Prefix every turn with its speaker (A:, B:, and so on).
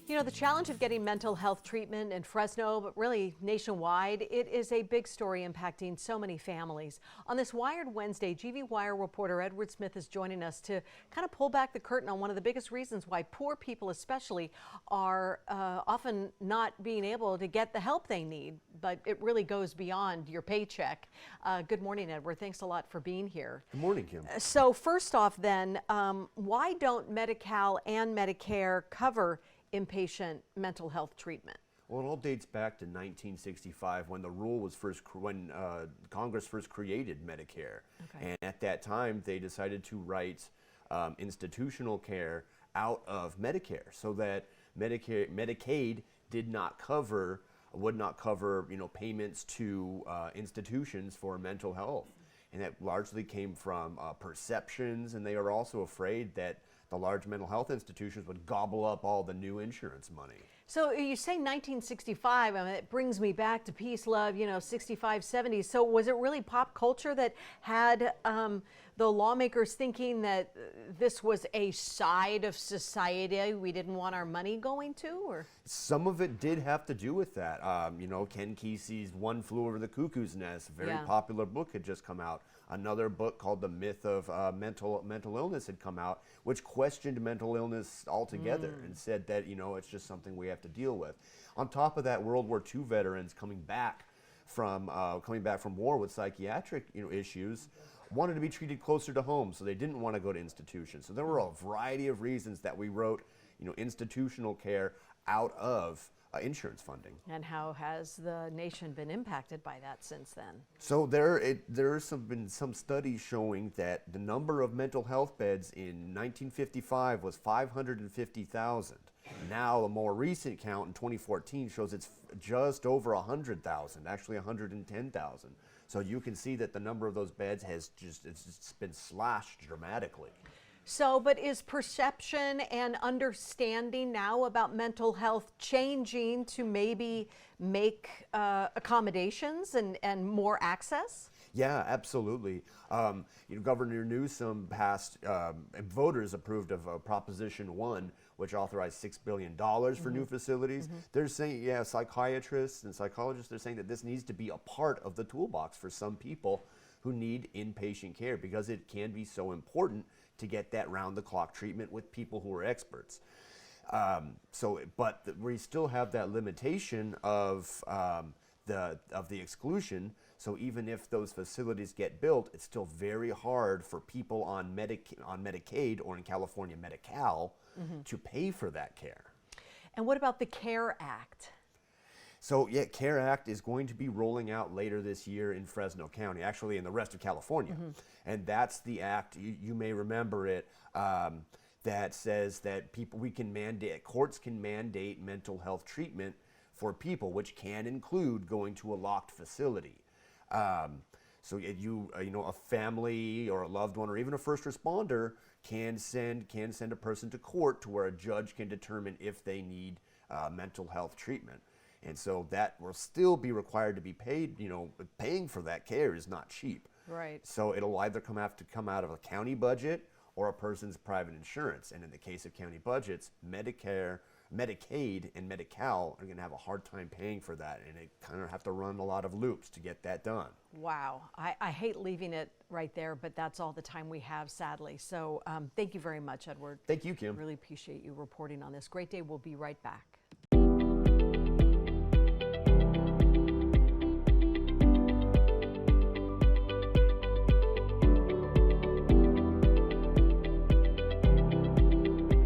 A: You know, the challenge of getting mental health treatment in Fresno, but really nationwide, it is a big story impacting so many families. On this Wired Wednesday, GV Wire reporter Edward Smith is joining us to kind of pull back the curtain on one of the biggest reasons why poor people especially are often not being able to get the help they need, but it really goes beyond your paycheck. Good morning, Edward. Thanks a lot for being here.
B: Good morning, Kim.
A: So first off then, why don't Medi-Cal and Medicare cover inpatient mental health treatment?
B: Well, it all dates back to 1965 when the rule was Congress first created Medicare.
A: Okay.
B: And at that time, they decided to write institutional care out of Medicare so that Medicaid would not cover, payments to institutions for mental health. And that largely came from perceptions, and they are also afraid that the large mental health institutions would gobble up all the new insurance money.
A: So you say 1965, I mean, it brings me back to peace, love, 65, 70s. So was it really pop culture that had the lawmakers thinking that this was a side of society we didn't want our money going to? Or
B: some of it did have to do with that. Ken Kesey's One Flew Over the Cuckoo's Nest, a very popular book, had just come out. Another book called The Myth of Mental Illness had come out, which questioned mental illness altogether and said that, it's just something we have to deal with. On top of that, World War II veterans coming back from war with psychiatric issues wanted to be treated closer to home, so they didn't want to go to institutions. So there were a variety of reasons that we wrote institutional care out of insurance funding.
A: And how has the nation been impacted by that since then?
B: So there's been some studies showing that the number of mental health beds in 1955 was 550,000. Now a more recent count in 2014 shows it's just over 100,000, actually 110,000. So you can see that the number of those beds has it's been slashed dramatically.
A: So, but is perception and understanding now about mental health changing to maybe make accommodations and more access?
B: Yeah, absolutely. Governor Newsom passed, voters approved of Proposition 1, which authorized $6 billion for new facilities. They're saying, psychiatrists and psychologists, they're saying that this needs to be a part of the toolbox for some people who need inpatient care because it can be so important to get that round-the-clock treatment with people who are experts. But we still have that limitation of the exclusion. So even if those facilities get built, it's still very hard for people on Medicaid or in California Medi-Cal to pay for that care.
A: And what about the CARE Act?
B: So CARE Act is going to be rolling out later this year in Fresno County, actually in the rest of California. And that's the act, you may remember it, that says that courts can mandate mental health treatment for people, which can include going to a locked facility. So a family or a loved one or even a first responder can send a person to court to where a judge can determine if they need mental health treatment. And so that will still be required to be paid. Paying for that care is not cheap.
A: Right.
B: So it'll either have to come out of a county budget or a person's private insurance. And in the case of county budgets, Medicare, Medicaid, and Medi-Cal are going to have a hard time paying for that, and they kind of have to run a lot of loops to get that done.
A: Wow. I hate leaving it right there, but that's all the time we have, sadly. So thank you very much, Edward.
B: Thank you, Kim.
A: Really appreciate you reporting on this. Great day. We'll be right back.